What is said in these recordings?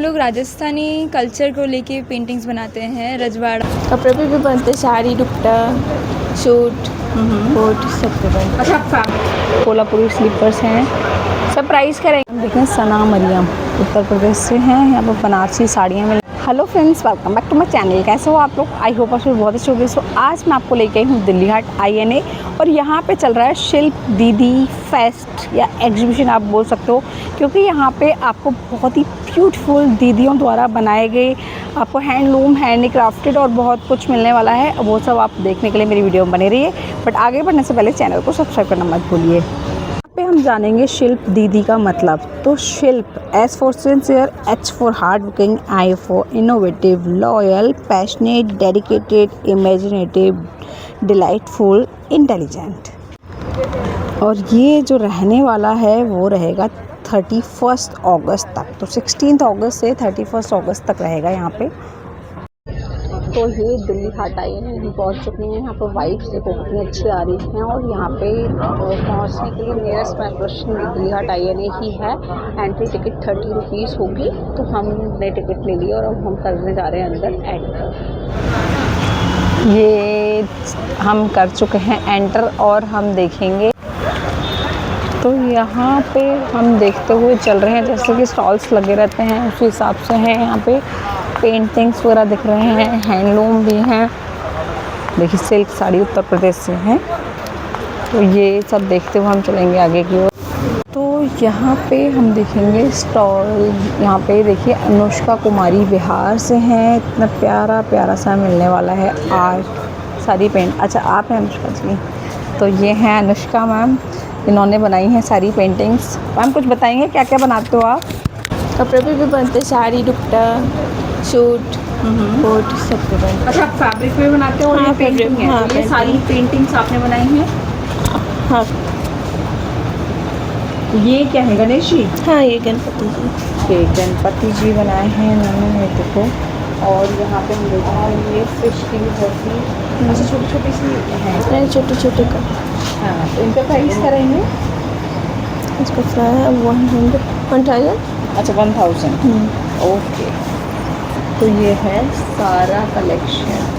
लोग राजस्थानी कल्चर को लेके पेंटिंग्स बनाते हैं। रजवाड़ा कपड़े पे भी बनते, साड़ी, दुपट्टा, सूट, कोट सब पे बनते। अच्छा, कोल्हापुरी स्लीपर्स हैं। सब प्राइस करेंगे। देखें, सना मरियम उत्तर प्रदेश से हैं। यहाँ पर बनारसी साड़ियाँ मिल। Hello friends, welcome back to my channel. कैसे हो आप लोग? आई होप आप सब बहुत अच्छे होंगे। सो आज मैं आपको लेके आई हूँ दिल्ली हाट INA और यहाँ पे चल रहा है शिल्प दीदी फेस्ट या एग्जीबिशन आप बोल सकते हो, क्योंकि यहाँ पे आपको बहुत ही ब्यूटीफुल दीदियों द्वारा बनाए गए आपको हैंडलूम, हैंडीक्राफ्टेड और बहुत कुछ मिलने वाला है। वो सब आप देखने के लिए मेरी वीडियो में बने रहिए। बट आगे बढ़ने से पहले चैनल को सब्सक्राइब करना मत भूलिए। पे हम जानेंगे शिल्प दीदी का मतलब। तो शिल्प S for sincere, H for hard working, I for innovative, loyal, passionate, dedicated, imaginative, delightful, intelligent. और ये जो रहने वाला है वो रहेगा 31 अगस्त तक। तो 16 अगस्त से 31 अगस्त तक रहेगा यहाँ पे। तो ये दिल्ली हाट INA हम पहुँच चुके हैं। यहाँ पर वाइब्स देखो कितनी अच्छी आ रही हैं। और यहाँ पे पहुँचने के लिए नियरेस्ट मेट्रो स्टेशन दिल्ली हाट INA ही है। एंट्री टिकट 30 रुपीज़ होगी। तो हमने टिकट ले ली और अब हम करने जा रहे हैं अंदर एंटर। ये हम कर चुके हैं एंटर और हम देखेंगे। तो यहाँ पे हम देखते हुए चल रहे हैं, जैसे कि स्टॉल्स लगे रहते हैं उसी हिसाब से हैं। यहाँ पे पेंटिंग्स वगैरह दिख रहे हैं, हैंडलूम भी हैं। देखिए, सिल्क साड़ी उत्तर प्रदेश से हैं। तो ये सब देखते हुए हम चलेंगे आगे की ओर। तो यहाँ पे हम देखेंगे स्टॉल। यहाँ पे देखिए, अनुष्का कुमारी बिहार से हैं। इतना प्यारा प्यारा सा मिलने वाला है आज सारी पेंट। अच्छा, आप हैं अनुष्का जी? तो ये हैं अनुष्का मैम, इन्होंने बनाई हैं सारी पेंटिंग्स। मैम कुछ बताएंगे क्या क्या बनाते हो आप? कपड़े पे भी बनते, साड़ी, दुपट्टा, सूट, कोट सब पे बनते। अच्छा, आप फैब्रिक पे बनाते हो? हाँ, ये पेंटिंग है। हाँ, तो ये सारी पेंटिंग्स आपने बनाई हैं? हाँ ये क्या है, गणेश जी? हाँ, ये गणपति जी। ये गणपति जी बनाए हैं इन्होंने, ये देखो। और यहाँ पे हम देख रहे हैं ये फिश की भी होती। अच्छा, छोटी छोटी सी हैं। नहीं, छोटे छोटे का। हाँ, तो इनका प्राइस क्या रहेंगे? इसका फ्राई है 1000। अच्छा, 1000। ओके। तो ये है सारा कलेक्शन।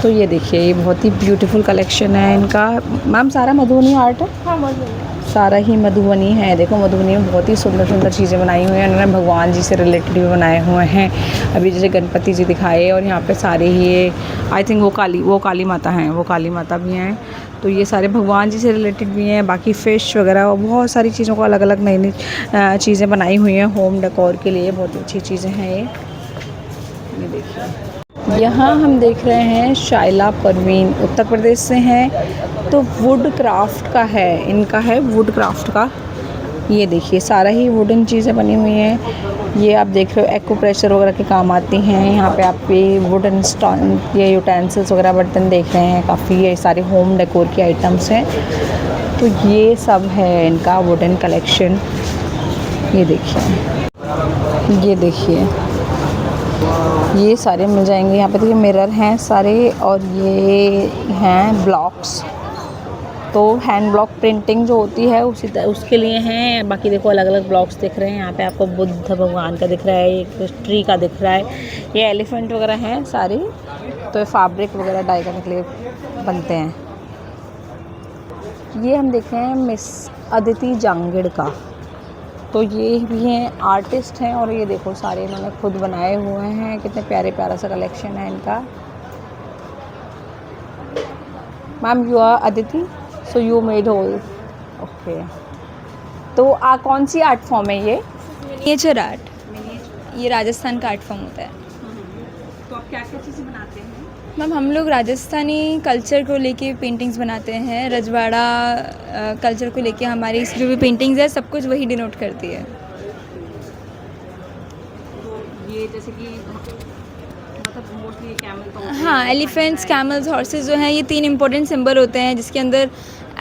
तो ये देखिए, ये बहुत ही ब्यूटीफुल कलेक्शन है इनका। मैम सारा मधुबनी आर्ट है? हाँ, मधुबनी सारा ही मधुबनी है। देखो, मधुबनी में बहुत ही सुंदर सुंदर चीज़ें बनाई हुई हैं उन्होंने। भगवान जी से रिलेटेड भी बनाए हुए हैं। अभी जैसे गणपति जी दिखाए, और यहाँ पे सारे ही ये आई थिंक वो काली माता हैं, वो काली माता भी हैं। तो ये सारे भगवान जी से रिलेटेड भी हैं। बाकी फ़िश वगैरह और बहुत सारी चीज़ों को अलग अलग नई नई चीज़ें बनाई हुई हैं होम डेकोर के लिए। बहुत अच्छी चीज़ें हैं ये देखिए। यहाँ हम देख रहे हैं शाइला परवीन उत्तर प्रदेश से हैं। तो वुड क्राफ्ट का है, इनका है वुड क्राफ्ट का। ये देखिए, सारा ही वुडन चीज़ें बनी हुई हैं। ये आप देख रहे हो एक्को प्रेशर वगैरह के काम आती हैं। यहाँ पे आप ये वुडन स्टॉन, ये यूटेंसिल्स वगैरह बर्तन देख रहे हैं। काफ़ी ये सारे होम डेकोर की आइटम्स हैं। तो ये सब है इनका वुडन कलेक्शन। ये देखिए, ये सारे मिल जाएंगे यहाँ पे। देखिए, मिरर हैं सारे, और ये हैं ब्लॉक्स। तो हैंड ब्लॉक प्रिंटिंग जो होती है उसके लिए हैं। बाकी देखो, अलग अलग ब्लॉक्स दिख रहे हैं। यहाँ पे आपको बुद्ध भगवान का दिख रहा है, एक ट्री का दिख रहा है, ये एलिफेंट वगैरह हैं सारे। तो ये फैब्रिक वगैरह डाई करने के लिए बनते हैं। ये हम देख रहे हैं मिस अदिति जांगड़ का। तो ये भी हैं, आर्टिस्ट हैं। और ये देखो, सारे इन्होंने खुद बनाए हुए हैं। कितने प्यारे प्यारा सा कलेक्शन है इनका। Ma'am, you are Aditi, so you made whole. Okay. तो कौन सी आर्ट फॉर्म है ये? Miniature art. ये राजस्थान का आर्ट फॉर्म होता है। तो आप क्या क्या चीज़ें बनाते हैं? मैम, हम लोग राजस्थानी कल्चर को लेके पेंटिंग्स बनाते हैं। रजवाड़ा कल्चर को लेके हमारी जो भी पेंटिंग्स है, सब कुछ वही डिनोट करती है। तो ये जैसे कि मतलब मोस्टली कैमल तो हाँ, एलिफेंट्स, कैमल्स, हॉर्सेस जो हैं, ये 3 इंपॉर्टेंट सिंबल होते हैं, जिसके अंदर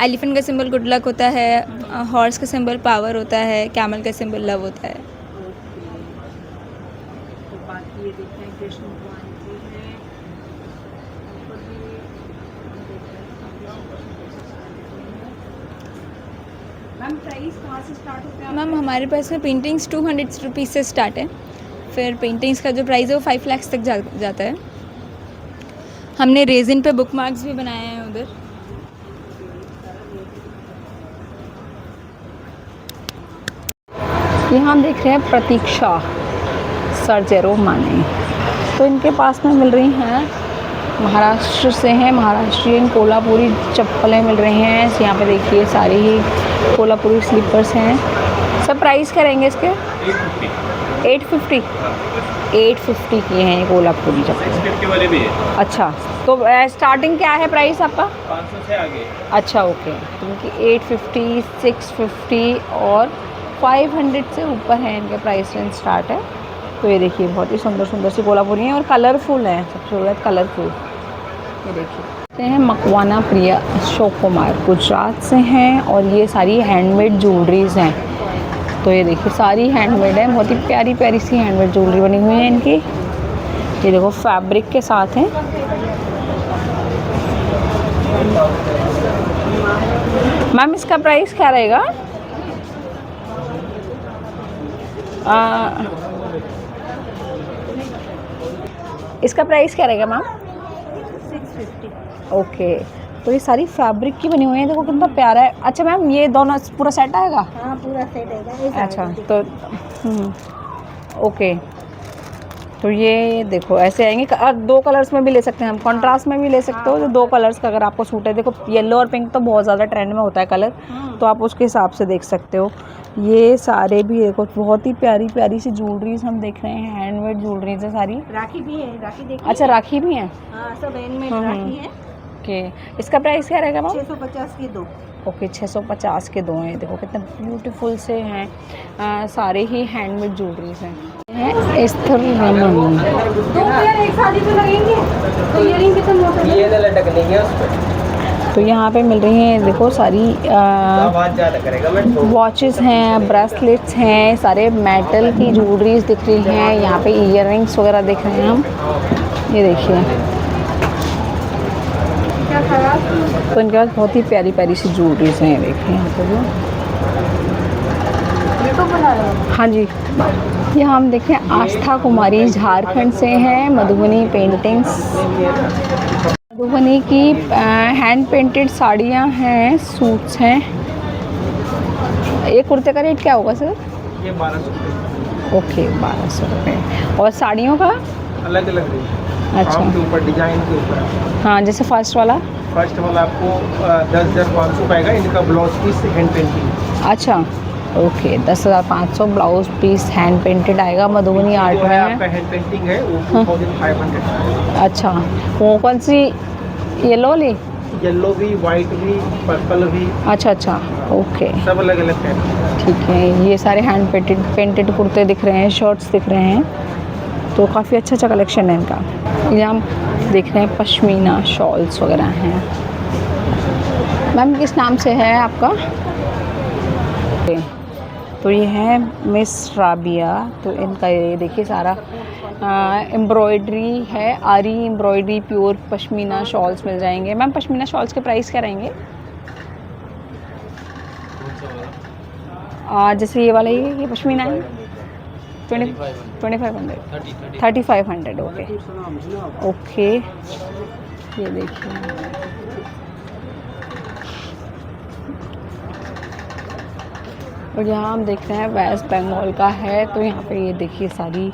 एलिफेंट का सिंबल गुड लक होता है, हॉर्स का सिंबल पावर होता है, कैमल का सिंबल लव होता है। तो बाकी ये देखते हैं कृष्ण भगवान जी हैं। मैम प्राइस कहाँ से स्टार्ट होते हैं? मैम हमारे पास में पेंटिंग्स 200 रुपीज़ से स्टार्ट है, फिर पेंटिंग्स का जो प्राइस है वो 5 लाख तक जाता है। हमने रेजिन पे बुक मार्क्स भी बनाए हैं उधर। यहाँ हम देख रहे हैं प्रतीक्षा सर्जेरो माने, तो इनके पास में मिल रही हैं, महाराष्ट्र से हैं, महाराष्ट्रियन कोल्हापुरी चप्पलें मिल रही हैं। यहाँ पे देखिए सारी ही कोल्हापुरी स्लीपर्स हैं। सब प्राइस क्या रहेंगे इसके? 850 850 की हैं ये कोल्हापुरी चप्पल। 650 वाले भी है। अच्छा, तो स्टार्टिंग क्या है प्राइस आपका? 500 से आगे। अच्छा ओके, तो इनकी 850, 650 और 500 से ऊपर है इनके प्राइस रेंज स्टार्ट है। तो ये देखिए बहुत ही सुंदर सुंदर सी कोल्हापुरी हैं और कलरफुल हैं, सबसे बड़ा कलरफुल। ये देखिए हैं मकवाना प्रिया अशोक कुमार, गुजरात से हैं और ये सारी हैंडमेड ज्वेलरीज हैं। तो ये देखिए सारी हैंडमेड है, बहुत ही प्यारी प्यारी सी हैंडमेड ज्वेलरी बनी हुई है इनकी। ये देखो फैब्रिक के साथ हैं। मैम इसका प्राइस क्या रहेगा? इसका प्राइस क्या रहेगा मैम? 650। ओके, तो ये सारी फैब्रिक की बनी हुई है, देखो कितना प्यारा है। अच्छा मैम ये दोनों पूरा सेट आएगा? हाँ पूरा सेट है। अच्छा तो ओके, तो ये देखो ऐसे आएंगे। दो कलर्स में भी ले सकते हैं हम, कॉन्ट्रास्ट में भी ले सकते हो। जो दो कलर्स का अगर आपको सूट है, देखो येलो और पिंक तो बहुत ज़्यादा ट्रेंड में होता है कलर, तो आप उसके हिसाब से देख सकते हो। ये सारे भी देखो बहुत ही प्यारी प्यारी सी ज्वेलरीज हम देख रहे हैं, हैंडमेड ज्वेलरीज है सारी। राखी भी है, राखी देखिए। अच्छा राखी भी है? हाँ सब हैंडमेड राखी है। ओके, इसका प्राइस क्या रहेगा मैम? 650 की 2। ओके 650 के 2 हैं। देखो कितने ब्यूटीफुल से हैं, सारे ही हैंडमेड ज्वेलरीज हैं। इस्तर रमन 2 पेयर एक शादी पे लगेंगे तो इयरिंग कितने मोटे? ये ना लटक लेंगे उस पर। तो यहाँ पे मिल रही हैं देखो सारी आवाज ज़्यादा करेगा मैं। वॉचेस हैं, ब्रेसलेट्स हैं, सारे मेटल की ज्वेलरीज दिख रही हैं। यहाँ पे इयररिंग्स वगैरह देख रहे हैं हम। ये देखिए तो इनके पास बहुत ही प्यारी प्यारी सी ज्वेलरीज हैं। देखिए यहाँ पे भी। हाँ जी, यहाँ हम देखें आस्था कुमारी झारखंड से हैं, मधुबनी पेंटिंग्स, मधुबनी की हैंड पेंटेड साड़ियाँ हैं, सूट्स हैं। ये कुर्ते का रेट क्या होगा सर? ये 1200। ओके 1200 रुपये। और साड़ियों का अलग अलग रेट। अच्छा के ऊपर, डिजाइन के ऊपर। हाँ, जैसे फर्स्ट वाला आपको 10,500 पाएगा। इनका ब्लाउज पीस हैंड पेंटिंग। अच्छा okay 10,500 blouse piece hand painted आएगा, मधुबनी आर्ट में आपका है। हैंड पेंटिंग है वो 2500। अच्छा वो कौन सी? येलो वाली? येलो भी, वाइट भी, पर्पल भी। अच्छा अच्छा ओके सब अलग अलग टाइप। ठीक है। ये सारे हैंड पेंटेड कुर्ते दिख रहे हैं, शर्ट्स दिख रहे हैं, तो काफ़ी अच्छा कलेक्शन है इनका। ये हम देख रहे हैं पश्मीना शॉल्स वगैरह हैं। मैम किस नाम से है आपका? तो ये है मिस राबिया। तो इनका ये देखिए सारा एम्ब्रॉयडरी है, आरी एम्ब्रॉयडरी, प्योर पश्मीना शॉल्स मिल जाएंगे। मैम पश्मीना शॉल्स के प्राइस क्या रहेंगे? जैसे ये वाला ये पश्मीना है 2500 3500। ओके ओके, ये देखिए और यहाँ हम देख रहे हैं वेस्ट बंगाल का है। तो यहाँ पे ये देखिए सारी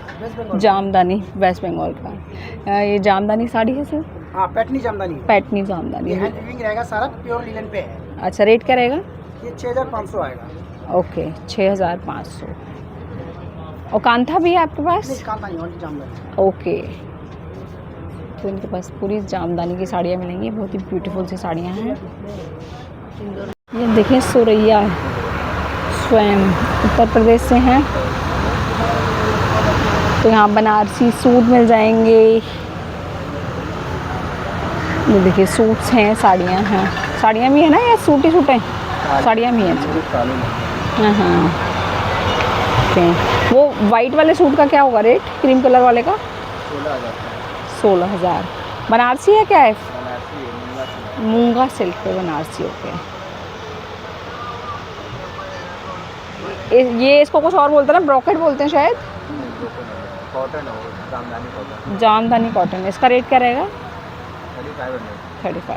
जामदानी वेस्ट बंगाल का। ये जामदानी साड़ी है सर? हाँ पैटनी जामदानी। पैटनी जामदानी हैंड वीविंग रहेगा सारा, प्योर लिनन पे है। अच्छा रेट क्या रहेगा? ये 6500 आएगा। ओके 6500। और कांथा भी है आपके पास? कांता नहीं, ओनली जामदानी। ओके, तो इनके पास पूरी जामदानी की साड़ियाँ मिलेंगी, बहुत ही ब्यूटीफुल सी साड़ियाँ हैं। ये देखिए सुरैया स्वयं उत्तर प्रदेश से हैं। तो यहाँ बनारसी सूट मिल जाएंगे। ये देखिए सूट्स हैं, साड़ियाँ हैं। साड़ियाँ भी है ना या सूट ही सूट हैं? साड़ियाँ भी हैं। हाँ हाँ ओके। वो वाइट वाले सूट का क्या होगा रेट? क्रीम कलर वाले का 16,000। बनारसी है क्या है? मूंगा सिल्क पे बनारसी। ओके ये इसको कुछ और बोलते हैं ना, ब्रॉकेट बोलते हैं शायद। कॉटन है वो, जामदानी कॉटन, जामदानी कॉटन। इसका रेट क्या रहेगा? 3500।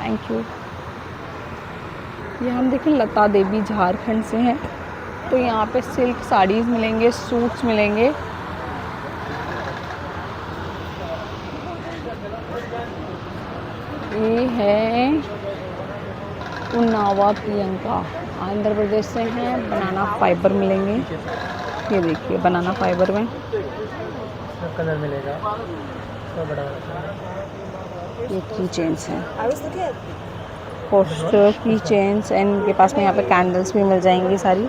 Thank you. ये हम देखें लता देवी झारखंड से हैं, तो यहाँ पे सिल्क साड़ीज़ मिलेंगे, सूट्स मिलेंगे। ये है उन्नावा प्रियंका, आंध्र प्रदेश से हैं। बनाना फाइबर मिलेंगे, ये देखिए बनाना फाइबर में कलर मिलेगा तो बड़ा ये की चेन्स हैं, पोस्टर की चेन्स, एंड इनके पास में यहाँ पे कैंडल्स भी मिल जाएंगी सारी।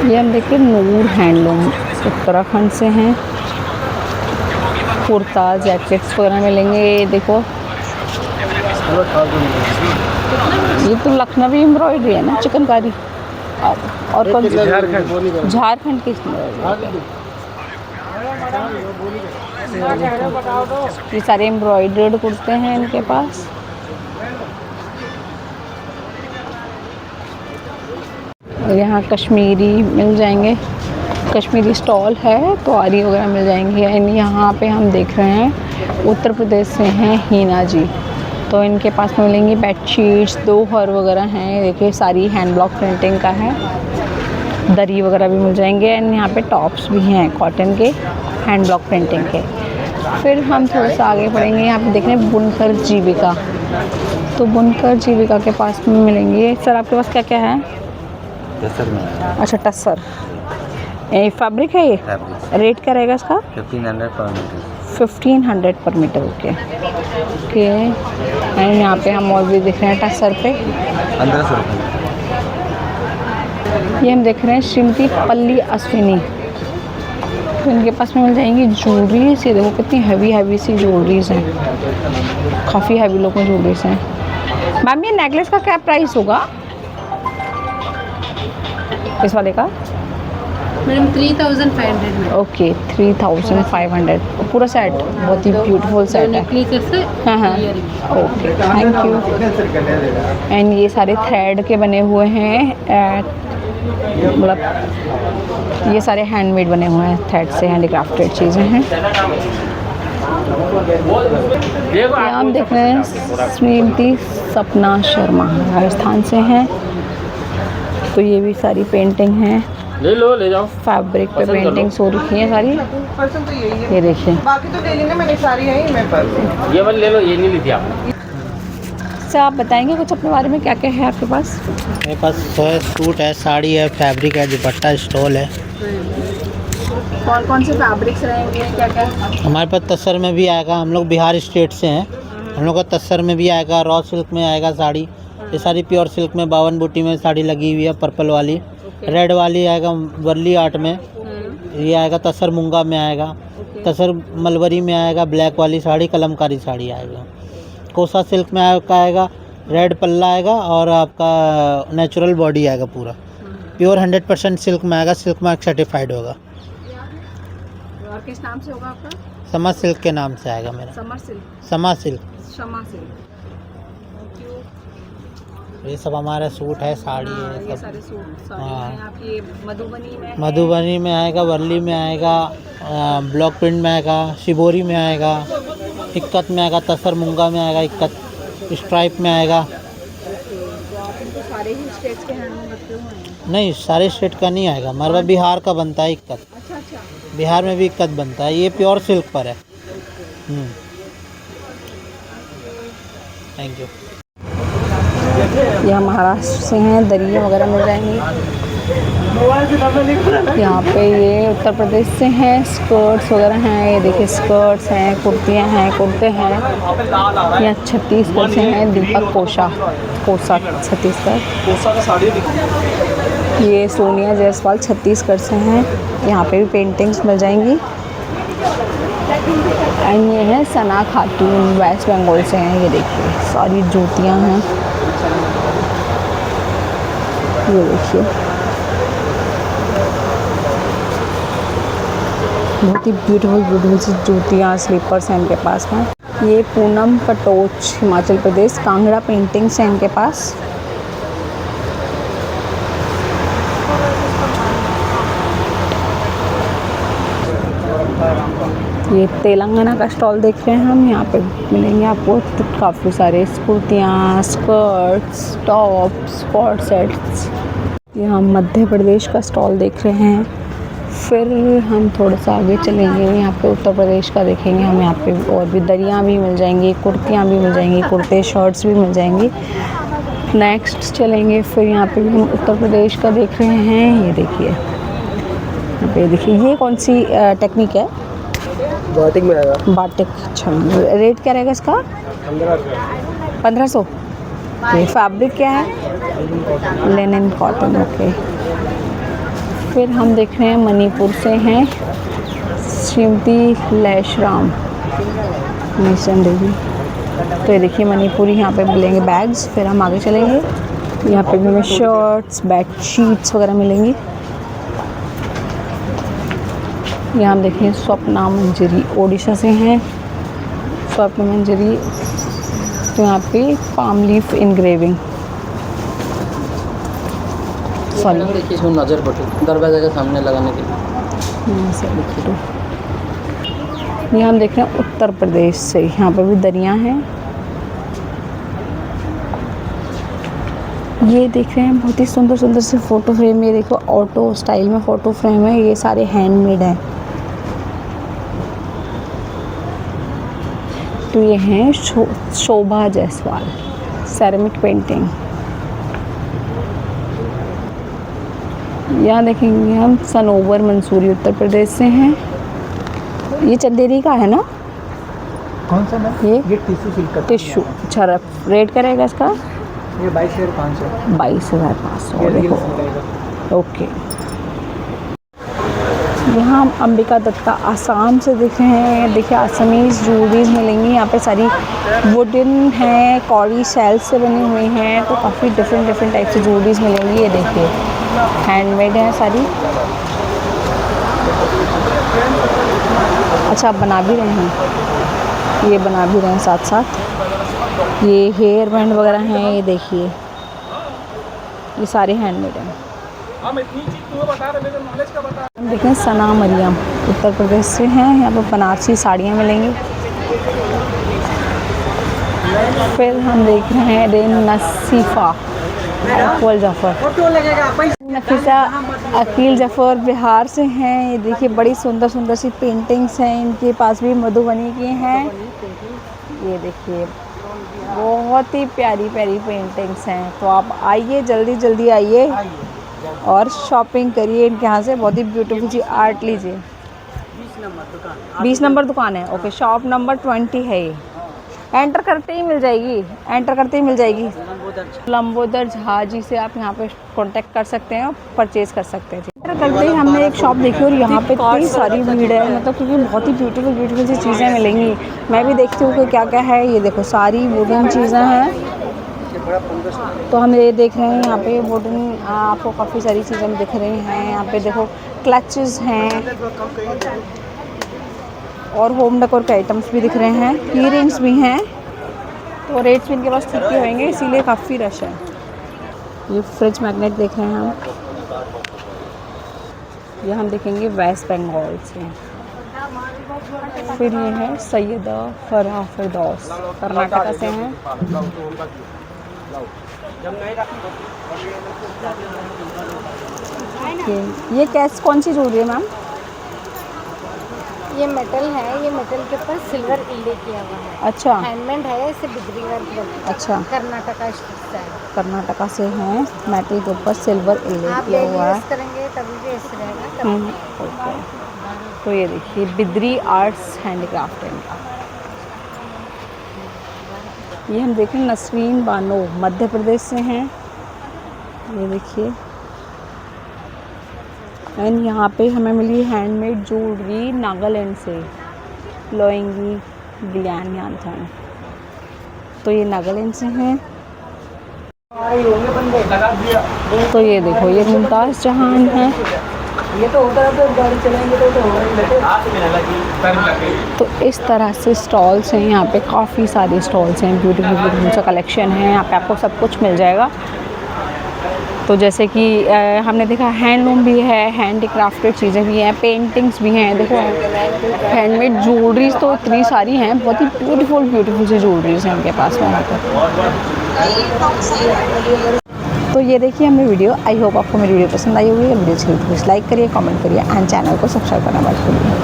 ये हम देखिए नूर हैंडलूम उत्तराखंड से हैं। कुर्ता जैकेट्स वगैरह मिलेंगे। ये देखो ये तो लखनवी एम्ब्रॉयडरी है ना, चिकनकारी। और कौन सी? झारखंड की ये सारे एम्ब्रॉयडर्ड कुर्ते हैं इनके पास। यहाँ कश्मीरी मिल जाएंगे, कश्मीरी स्टॉल है तो आरी वगैरह मिल जाएंगी। एंड यहाँ पे हम देख रहे हैं उत्तर प्रदेश से हैं हीना जी, तो इनके पास मिलेंगी बेडशीट्स, दोहर वगैरह हैं। देखिए सारी हैंड ब्लॉक प्रिंटिंग का है, दरी वगैरह भी मिल जाएंगे। एंड यहाँ पे टॉप्स भी हैं कॉटन के, हैंड ब्लॉक प्रिंटिंग के। फिर हम थोड़ा सा आगे बढ़ेंगे, यहाँ पे देख रहे हैं बुनकर जीविका, तो बुनकर जीविका के पास में मिलेंगे। सर आपके पास क्या क्या है? टसर में है। अच्छा टसर, ये फैब्रिक है। ये रेट क्या रहेगा इसका? 1500 पर मीटर। 1500 पर मीटर। Okay okay. एंड यहाँ पे हम और भी देख रहे हैं टसर पे 1500 रुपये। ये हम देख रहे हैं श्रीमती पल्ली अश्विनी, तो इनके पास में मिल जाएंगी ज्वेलरीज। ये देखो कितनी हैवी सी ज्वेलरीज हैं, काफ़ी हैवी लोग में ज्वेलरीज हैं। मैम ये नेकलेस का क्या प्राइस होगा इस वाले का? मैडम 3500 में। ओके 3500 पूरा सेट, बहुत ही ब्यूटीफुल सेट है। हाँ ओके थैंक यू। एंड ये सारे थ्रेड के बने हुए हैं, मतलब ये सारे हैंडमेड बने हुए हैं, थ्रेड से हैंडीक्राफ्टेड चीज़ें हैं। यहाँ हम देख रहे हैं श्रीमती सपना शर्मा राजस्थान से हैं, तो ये भी सारी पेंटिंग हैं, ले लो ले जाओ। फैब्रिक पे पेंटिंग्स हो रखी हैं सारी। पसंद तो यही है, ये देखिए बाकी तो ले लेना, मैंने सारी है मेरे पास। ये वाली ले लो, ये नहीं ली थी आपने। सर आप बताएंगे कुछ अपने बारे में, क्या क्या है आपके पास? मेरे पास सूट है, साड़ी है, फैब्रिक है, दुपट्टा, स्टॉल है। कौन से फैब्रिक्स रहेंगे, क्या क्या? हमारे पास तस्सर में भी आएगा, हम लोग बिहार स्टेट से हैं, हम लोग का तस्सर में भी आएगा, रॉ सिल्क में आएगा साड़ी। ये सारी प्योर सिल्क में 52 बूटी में साड़ी लगी हुई है, पर्पल वाली, रेड वाली आएगा वर्ली आर्ट में, ये आएगा तसर मूंगा में आएगा, तसर मलबरी में आएगा, ब्लैक वाली साड़ी, कलमकारी साड़ी आएगा। कोसा सिल्क में आपका आएगा, रेड पल्ला आएगा और आपका नेचुरल बॉडी आएगा पूरा, प्योर 100% सिल्क में आएगा, सिल्क मार्क सर्टिफाइड होगा। और किस नाम से होगा आपका? समा सिल्क के नाम से आएगा मेरा। समर सिल्क, समा सिल्क। शमा सिल्क। ये सब हमारा सूट है, साड़ी है, ये सब। सारे सूट साड़ी हाँ। हैं आपकी। मधुबनी में, मधुबनी में आएगा, वर्ली में आएगा, ब्लॉक प्रिंट में आएगा, शिबोरी में आएगा, इक्कत में आएगा, तसर मूंगा में आएगा, इक्कत स्ट्राइप में आएगा। तो सारे ही स्टेट्स के हैंडलूम रखे हुए हैं? नहीं सारे स्टेट का नहीं आएगा, हमारे पास बिहार का बनता है इक्कत। अच्छा बिहार में भी इक्कत बनता है, ये प्योर सिल्क पर है। Thank you. यह महाराष्ट्र से हैं, दरिया वगैरह मिल जाएंगी। यहाँ पे ये उत्तर प्रदेश से हैं, स्कर्ट्स वगैरह हैं। ये देखिए स्कर्ट्स हैं, कुर्तियाँ हैं, कुर्ते हैं। यहाँ छत्तीसगढ़ से हैं दीपक कोसा छत्तीसगढ़। ये सोनिया जायसवाल छत्तीसगढ़ से हैं, यहाँ पे भी पेंटिंग्स मिल जाएंगी। एंड ये है सना खातून, वेस्ट बंगाल से हैं। ये देखिए सारी जूतियाँ हैं, ये देखिए बहुत ही ब्यूटीफुल सी जूतियाँ, स्लीपर्स हैं इनके पास में। ये पूनम कटोच हिमाचल प्रदेश, कांगड़ा पेंटिंग्स हैं इनके पास। ये तेलंगाना का स्टॉल देख रहे हैं हम। यहाँ पे मिलेंगे आपको काफ़ी सारे कुर्तियाँ, स्कर्ट्स, टॉप्स, कॉर्ड सेट्स। ये हम मध्य प्रदेश का स्टॉल देख रहे हैं। फिर हम थोड़ा सा आगे चलेंगे, यहाँ पे उत्तर प्रदेश का देखेंगे हम। यहाँ पे और भी दरियाँ भी मिल जाएंगी, कुर्तियाँ भी मिल जाएंगी, कुर्ते शर्ट्स भी मिल जाएंगी। नेक्स्ट चलेंगे, फिर यहाँ पे भी हम उत्तर प्रदेश का देख रहे हैं। ये देखिए, यहाँ पे देखिए, ये कौन सी टेक्निक है? बाटिक में आएगा। बाटिक, अच्छा। रेट क्या रहेगा इसका? 1500। ये फैब्रिक क्या है? Linen cotton, okay. फिर हम देख रहे हैं मणिपुर से हैं, श्रीमती लैशराम मिशन देवी। तो ये देखिए मणिपुरी यहाँ पे मिलेंगे बैग्स। फिर हम आगे चलेंगे, यहाँ पे भी हमें शर्ट्स, बेड शीट्स वगैरह मिलेंगी। यहाँ हम देखें स्वप्ना मंजरी, ओडिशा से हैं स्वप्ना मंजरी। तो यहाँ पे पाम लीफ इनग्रेविंग, सॉरी, देखिए नज़र बटू दरवाजे के सामने लगाने के लिए। यहाँ हम देख रहे हैं उत्तर प्रदेश से, यहाँ पे भी दरियाँ हैं। ये देख रहे हैं बहुत ही सुंदर सुंदर से फ़ोटो फ्रेम। ये देखो ऑटो स्टाइल में फ़ोटो फ्रेम है, ये सारे हैंडमेड हैं। तो ये हैं शोभा जायसवाल, सेरेमिक पेंटिंग। यहाँ देखेंगे हम सनोवर मंसूरी, उत्तर प्रदेश से हैं। ये चंदेरी का है ना? कौन सा मैम? ये टिश्यू सिल्क का टिश्यू। अच्छा, रेट क्या रहेगा इसका? ये 22,500। 22,500, देखो, ओके। यहाँ हम अंबिका दत्ता आसाम से देख रहे हैं। देखिए असमीज़ ज्वेलरीज मिलेंगी यहाँ पे, सारी वुडन हैं, कौड़ी शेल से बनी हुई हैं। तो काफ़ी डिफरेंट टाइप से ज्वेलरीज मिलेंगी। ये देखिए हैंडमेड है सारी। अच्छा, आप बना भी रहे हैं, ये बना भी रहे हैं साथ साथ। ये हेयर बैंड वगैरह हैं, ये देखिए, ये सारे हैंडमेड हैं। हम देखें सना मरियम, उत्तर प्रदेश से हैं। यहाँ पर बनारसी साड़ियाँ मिलेंगी। फिर हम देख रहे हैं रेन नसीफ़ा अकील जफ़र, नफीसा अकील जफ़र बिहार से हैं। ये देखिए बड़ी सुंदर सुंदर सी पेंटिंग्स हैं इनके पास भी, मधुबनी की हैं। ये देखिए बहुत ही प्यारी प्यारी पेंटिंग्स हैं। तो आप आइए, जल्दी जल्दी आइए और शॉपिंग करिए इनके यहाँ से। बहुत ही ब्यूटीफुल सी आर्ट लीजिए। 20 नंबर दुकान है, ओके। शॉप नंबर 20 है ये। एंटर करते ही मिल जाएगी, एंटर करते ही मिल जाएगी। लंबोदर झा जी से आप यहाँ पे कांटेक्ट कर सकते हैं और परचेज़ कर सकते हैं। एंटर करते ही हमने एक शॉप देखी और यहाँ पे इतनी सारी भीड़ है, मतलब क्योंकि बहुत ही ब्यूटीफुल सी चीज़ें मिलेंगी। मैं भी देखती हूँ कि क्या क्या है। ये देखो सारी वुडन चीज़ें हैं। तो हम ये देख रहे हैं यहाँ पे वुडन, आपको काफ़ी सारी चीज़ें दिख रही हैं। यहाँ पे देखो क्लचेस हैं और होम डेकोर के आइटम्स भी दिख रहे हैं, ईयरिंग्स भी हैं। तो रेट्स भी इनके पास ठीक ही होंगे, इसीलिए काफ़ी रश है। ये फ्रिज मैग्नेट देख रहे हैं हम। ये हम देखेंगे वेस्ट बंगाल से। फिर ये है सैयदा फराह फिरदौस, कर्नाटका से हैं। ये कैस कौन सी ज्वेलरी है मैम? ये मेटल है, ये मेटल के ऊपर सिल्वर इल्ले किया हुआ है। अच्छा, हैंडमेड है, इसे बिजली वर्क बोलते हैं। अच्छा, कर्नाटका स्टाइल है। कर्नाटका से हैं। मेटल के ऊपर सिल्वर इल्ले किया हुआ है। यूज़ करेंगे तभी भी ऐसे रहेगा। ओके। तो ये देखिए बिद्री आर्ट्स हैंडीक्राफ्ट है इनका। ये हम देखें नसरीन बानो, मध्य प्रदेश से हैं। ये देखिए, एंड यहाँ पे हमें मिली हैंडमेड ज्वेलरी नागालैंड से, लोइंगी ग्लियानयांथन। तो ये नागालैंड से हैं। तो ये देखो, ये मुमताज़ जहान है, तो इस तरह से स्टॉल्स हैं यहाँ पे, काफ़ी सारे स्टॉल्स हैं, ब्यूटीफुल ब्यूटीफुल सा कलेक्शन है यहाँ पे, आपको सब कुछ मिल जाएगा। तो जैसे कि हमने देखा हैंडलूम भी है, हैंडीक्राफ्टेड चीज़ें भी हैं, पेंटिंग्स भी हैं, देखो हैंडमेड ज्वेलरीज तो इतनी सारी हैं, बहुत ही ब्यूटीफुल ब्यूटीफुल सी ज्वेलरीज हैं उनके पास में यहाँ पर। तो ये देखिए हमने वीडियो, आई होप आपको मेरी वीडियो पसंद आई होगी। वीडियो अच्छी लगी तो लाइक करिए, कमेंट करिए एंड चैनल को सब्सक्राइब करना मत भूलिए।